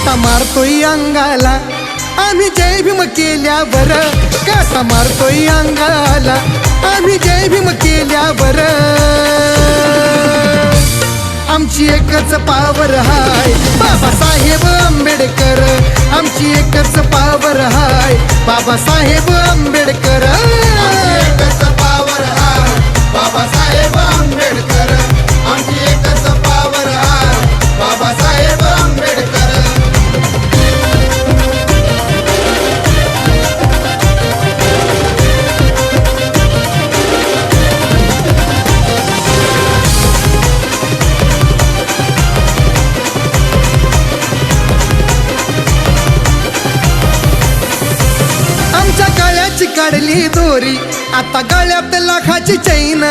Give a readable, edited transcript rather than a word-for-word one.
काटा मारतोय अंगाला आम्ही जय भीम केल्यावर, काटा मारतोय अंगाला आम्ही जय भीम केल्यावर. आमची एकच पावर हाय बाबासाहेब आंबेडकर, आमची एकच पावर हाय बाबासाहेब आंबेडकर. एकच पावर हाय बाबासाहेब आंबेडकर, आमची एकच पावर हाय बाबासाहेब आंबेडकर. आमच्या गळ्याची काढली दोरी, आता गळ्यात लाखाची चैन.